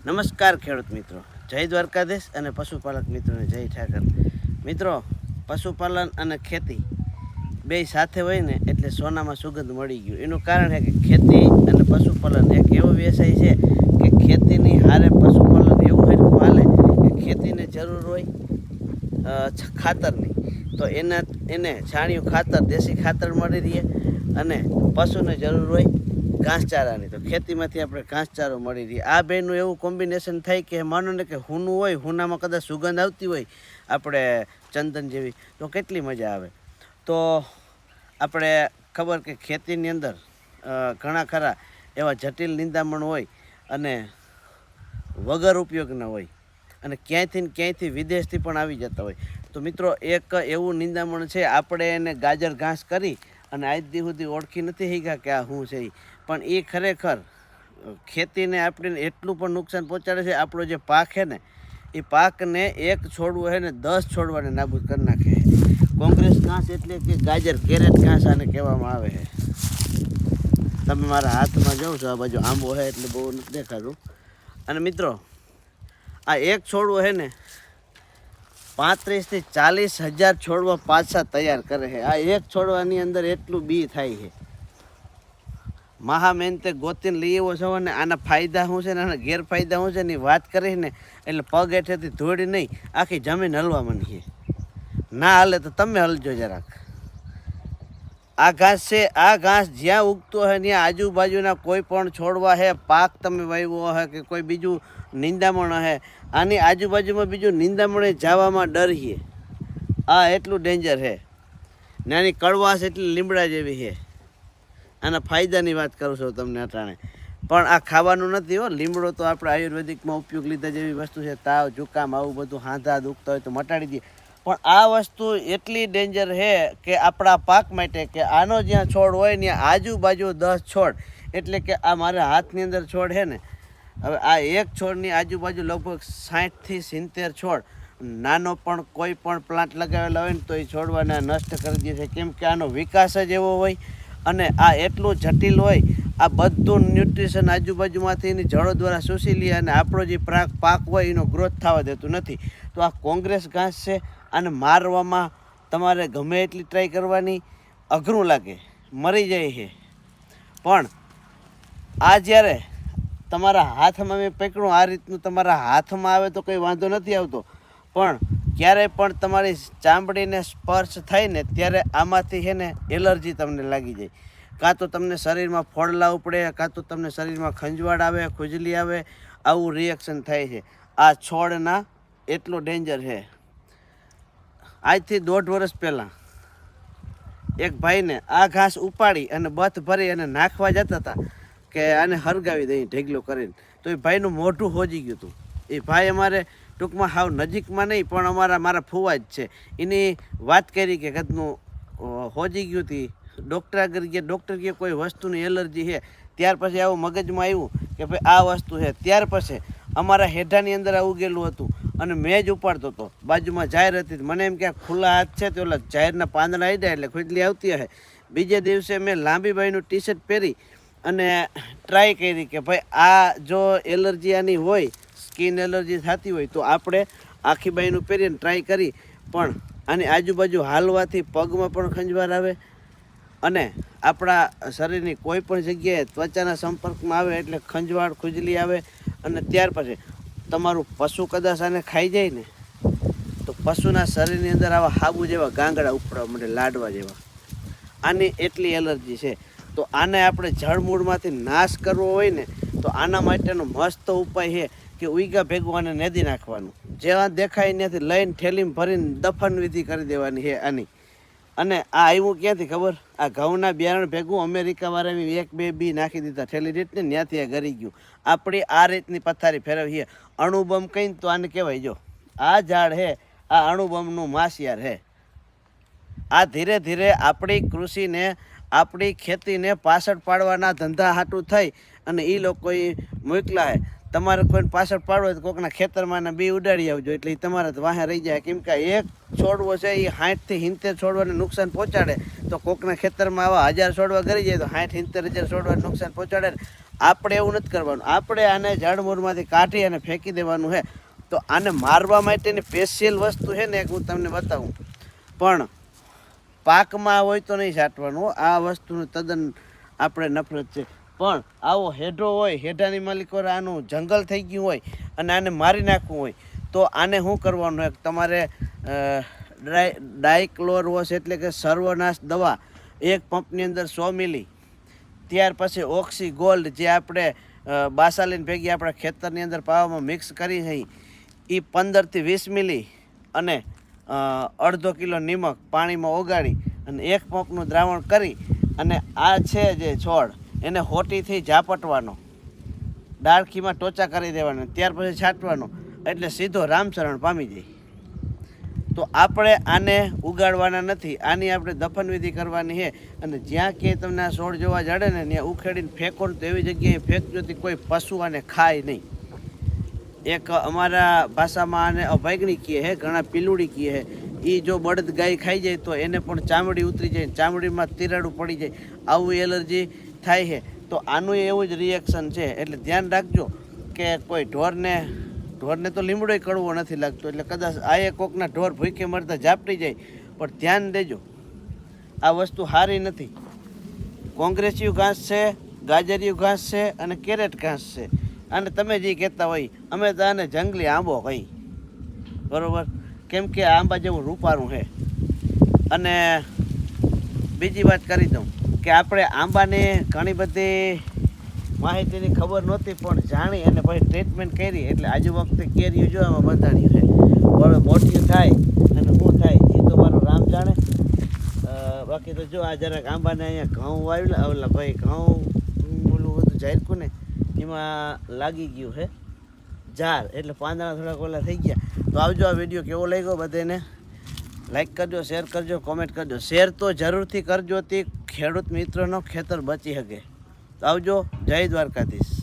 નમસ્કાર ખેડૂત મિત્રો, જય દ્વારકાધીશ અને પશુપાલક મિત્રોને જય ઠાકર. મિત્રો, પશુપાલન અને ખેતી બે સાથે હોય ને એટલે સોનામાં સુગંધ મળી ગયું. એનું કારણ છે કે ખેતી અને પશુપાલન એક એવો વ્યવસાય છે કે ખેતીની હારે પશુપાલન એવું હરખું હાલે કે ખેતીને જરૂર હોય ખાતરની, તો એને છાણિયું ખાતર, દેશી ખાતર મળી રહે, અને પશુને જરૂર હોય ઘાસચારાની, તો ખેતીમાંથી આપણે ઘાસચારો મળી રહે. આ બેનું એવું કોમ્બિનેશન થાય કે માનો ને કે હુનું હોય, હુનામાં કદાચ સુગંધ આવતી હોય આપણે ચંદન જેવી, તો કેટલી મજા આવે. તો આપણે ખબર કે ખેતીની અંદર ઘણા ખરા એવા જટિલ નિંદામણ હોય અને વગર ઉપયોગના હોય, અને ક્યાંયથી વિદેશથી પણ આવી જતા હોય. તો મિત્રો, એક એવું નિંદામણ છે, આપણે એને ગાજર ઘાસ કરી અને આજ દી સુધી ઓળખી નથી શીખ્યા કે આ શું છે. પણ એ ખરેખર ખેતીને આપણે એટલું પણ નુકસાન પહોંચાડે છે. આપણો જે પાક છે ને, એ પાકને એક છોડવું છે ને 10 છોડવાને નાબૂદ કરી નાખે. કોંગ્રેસ ઘાસ એટલે કે ગાજર, કેરેટ ઘાસ આને કહેવામાં આવે છે. તમે મારા હાથમાં જોઉં છો, આ બાજુ આંબો છે એટલે બહુ નથી દેખાતું. અને મિત્રો, આ એક છોડવો છે ને 35 થી 40 હજાર છોડવા પાછા તૈયાર કરે છે. આ એક છોડવાની અંદર એટલું બી થાય છે. મહા મહેનતે ગોતીને લઈ એવો છો ને આના ફાયદા શું છે ને આના ગેરફાયદા શું છે ને વાત કરીશ ને એટલે પગ હેઠેથી ધોળી નહીં, આખી જમીન હલવા માંડીએ. ના હાલે તો તમે હલજો જરાક. આ ઘાસ છે, આ ઘાસ જ્યાં ઉગતો હોય ત્યાં આજુબાજુના કોઈ પણ છોડવા છે, પાક તમે વાવ્યો હોય કે કોઈ બીજું નિંદામણ છે, આની આજુબાજુમાં બીજું નિંદામણે જવામાં ડરીએ. આ એટલું ડેન્જર છે. નાની કડવાશ એટલી લીમડા જેવી છે. આના ફાયદાની વાત કરું છું તમને અટાણે. પણ આ ખાવાનું નથી હો. લીમડો તો આપણે આયુર્વેદિકમાં ઉપયોગ લીધા જેવી વસ્તુ છે. તાવ, જુકામ, આવું બધું હાંધા દુખતા હોય તો મટાડી દઈએ. પણ આ વસ્તુ એટલી ડેન્જર છે કે આપણા પાક માટે, કે આનો જ્યાં છોડ હોય ત્યાં આજુબાજુ 10 છોડ, એટલે કે આ મારા હાથની અંદર છોડ છે ને, હવે આ એક છોડની આજુબાજુ લગભગ 60 થી 70 છોડ, નાનો પણ કોઈ પણ પ્લાન્ટ લગાવેલા હોય ને તો એ છોડવાને નષ્ટ કરી દે છે. કેમ કે આનો વિકાસ જ એવો હોય અને આ એટલું જટિલ હોય. આ બધું ન્યુટ્રિશન આજુબાજુમાંથી એની જળો દ્વારા શોષી લે અને આપણો જે પાક હોય એનો ગ્રોથ થવા દેતું નથી. તો આ કોંગ્રેસ ઘાસ છે, આને મારવામાં તમારે ગમે એટલી ટ્રાય કરવાની, અઘરું લાગે, મરી જાય છે. પણ આ જ્યારે તમારા હાથમાં મેં પકડું, આ રીતનું તમારા હાથમાં આવે તો કંઈ વાંધો નથી આવતો. પણ ક્યારેય પણ તમારી ચામડીને સ્પર્શ થાય ને ત્યારે આમાંથી છે ને એલર્જી તમને લાગી જાય. કાં તો તમને શરીરમાં ફોડલા ઉપડે, કાં તો તમને શરીરમાં ખંજવાળ આવે, ખુજલી આવે, આવું રિએક્શન થાય છે. આ છોડના એટલો ડેન્જર છે. આજથી 1.5 વર્ષ પહેલાં એક ભાઈને આ ઘાસ ઉપાડી અને બથ ભરી અને નાખવા જતા હતા કે આને હરગાવી દઈ ઢેગલો કરીને, તો એ ભાઈનું મોઢું હોજી ગયું હતું. એ ભાઈ અમારે ટૂંકમાં હાવ નજીકમાં નહીં પણ મારા ફુવા જ છે. એની વાત કરી કે કદનું હોજી ગયું હતી. ડૉક્ટર આગળ ગયા, ડૉક્ટર કહે કોઈ વસ્તુની એલર્જી છે. ત્યાર પછી આવું મગજમાં આવ્યું કે ભાઈ આ વસ્તુ છે. ત્યાર પછી અમારા હેઠાની અંદર આ ઉગેલું હતું અને મેં જ ઉપાડતો હતો. બાજુમાં જાહેર હતી, મને એમ કે ખુલ્લા હાથ છે તો ઓલા જાહેરના પાંદડા આવી જાય એટલે ખુજલી આવતી હશે. બીજે દિવસે મેં લાંબીબાઈનું ટી-શર્ટ પહેરી અને ટ્રાય કરી કે ભાઈ આ જો એલર્જી આની હોય, સ્કિન એલર્જી થતી હોય તો આપણે આખી બાઈનું પહેરીને ટ્રાય કરી. પણ આની આજુબાજુ હાલવાથી પગમાં પણ ખંજવાળ આવે અને આપણા શરીરની કોઈ પણ જગ્યાએ ત્વચાના સંપર્કમાં આવે એટલે ખંજવાળ, ખુજલી આવે. અને ત્યાર પછી તમારું પશુ કદાચ આને ખાઈ જાય ને તો પશુના શરીરની અંદર આવા હાબુ જેવા ગાંગડા ઉપડવા માંડે, લાડવા જેવા. આની એટલી એલર્જી છે. તો આને આપણે જળમૂળમાંથી નાશ કરવો હોય ને તો આના માટેનો મસ્ત ઉપાય છે કે ઉઈગા ભેગું આને નેદી નાખવાનું. જેવા દેખાય ત્યાંથી લઈને થેલીમાં ભરીને દફન વિધિ કરી દેવાની છે આની. અને આ આવ્યું ક્યાંથી ખબર? આ ઘઉંના બિયારણ ભેગું અમેરિકાવાળા 1-2 બી નાખી દીધા થેલી રીતને, ત્યાંથી આ ગરી ગયું. આપણી આ રીતની પથારી ફેરવીએ. અણુબમ કહીને તો આને કહેવાય. જો આ ઝાડ છે, આ અણુબમનું માસિયાર છે. આ ધીરે ધીરે આપણી કૃષિને, આપણી ખેતીને પાછળ પાડવાના ધંધા હાટું થઈ અને એ લોકોએ મોકલા છે. તમારે કોઈને પાછળ પાડવો હોય તો કોઈકના ખેતરમાં બી ઉડાડી આવજો એટલે એ તમારે તો વાહે રહી જાય. કેમ કે એક છોડવો છે એ 60 થી 70 છોડવાને નુકસાન પહોંચાડે. તો કોઈકના ખેતરમાં આવા 1000 છોડવા કરી જાય તો 60-70 હજાર છોડવાને નુકસાન પહોંચાડે. આપણે એવું નથી કરવાનું. આપણે આને જળમૂળમાંથી કાઢી અને ફેંકી દેવાનું છે. તો આને મારવા માટેની સ્પેશિયલ વસ્તુ છે ને એક હું તમને બતાવું, પણ પાકમાં હોય તો નહીં છાંટવાનું. આ વસ્તુનું તદ્દન આપણે નફરત છે. પણ આવો હેઢો હોય, હેઢાની માલિકો આનું જંગલ થઈ ગયું હોય અને આને મારી નાખવું હોય તો આને શું કરવાનું હોય, તમારે ડાયક્લોરવોસ એટલે કે સર્વનાશ દવા એક પંપની અંદર 100 મિલી, ત્યાર પછી ઓક્સી ગોલ્ડ જે આપણે બાસાલીન ભેગી આપણા ખેતરની અંદર પાવામાં મિક્સ કરી છે એ 15 થી 20 મિલી અને અડધો કિલો નિમક પાણીમાં ઓગાળી અને એક પંપનું દ્રાવણ કરી અને આ છે જે છોડ એને હોટીથી ઝાપટવાનો, ડાળખીમાં ટોચા કરી દેવાનો, ત્યાર પછી છાંટવાનો, એટલે સીધો રામચરણ પામી જાય. તો આપણે આને ઉગાડવાના નથી, આની આપણે દફનવિધિ કરવાની છે. અને જ્યાં ક્યાંય તમને આ છોડ જોવા જડે ને ત્યાં ઉખેડીને ફેંકો તો એવી જગ્યાએ ફેંકજો થી કોઈ પશુ આને ખાય નહીં. એક અમારા ભાષામાં આને અભાગણી કહે છે, ઘણા પીલુડી કહે છે. એ જો બળદ ગાય ખાઈ જાય તો એને પણ ચામડી ઉતરી જાય, ચામડીમાં તિરાડું પડી જાય, આવું એલર્જી થાય છે. તો આનું એવું જ રિએક્શન છે. એટલે ધ્યાન રાખજો કે કોઈ ઢોરને તો લીમડોય કડવો નથી લાગતો, એટલે કદાચ આ કોકના ઢોર ભૂખે મરતા ઝાપટી જાય, પણ ધ્યાન દેજો આ વસ્તુ સારી નથી. કોંગ્રેસિયું ઘાસ છે, ગાજરિયું ઘાસ છે અને કેરેટ ઘાસ છે. અને તમે જે કહેતા હોય અમે તો આને જંગલી આંબો કહી, બરાબર, કેમ કે આંબા જેવું રૂપારું છે. અને બીજી વાત કરી દઉં કે આપણે આંબાને ઘણી બધી માહિતીની ખબર નહોતી, પણ જાણી અને પછી ટ્રીટમેન્ટ કરી એટલે આજુ વખતે કેરીઓ જો આમાં બંધાણી છે. હવે મોટી થાય અને શું થાય એ તો મારો રામ જાણે. બાકી તો જો આ જરાક આંબાને અહીંયા ઘઉં વાવેલા, ઓલા ભાઈ ઘઉં ઓલું બધું ઝાયરકું ને એમાં લાગી ગયું છે ઝાર, એટલે પાંદડા થોડાક ઓલા થઈ ગયા. તો આવજો, આ વિડીયો કેવો લાગ્યો બધાને લાઈક કરજો, શેર કરજો, કોમેન્ટ કરજો. શેર તો જરૂરથી કરજો, તે ખેડૂત મિત્રોનો ખેતર બચી શકે. તો આવજો, જય દ્વારકાધીશ.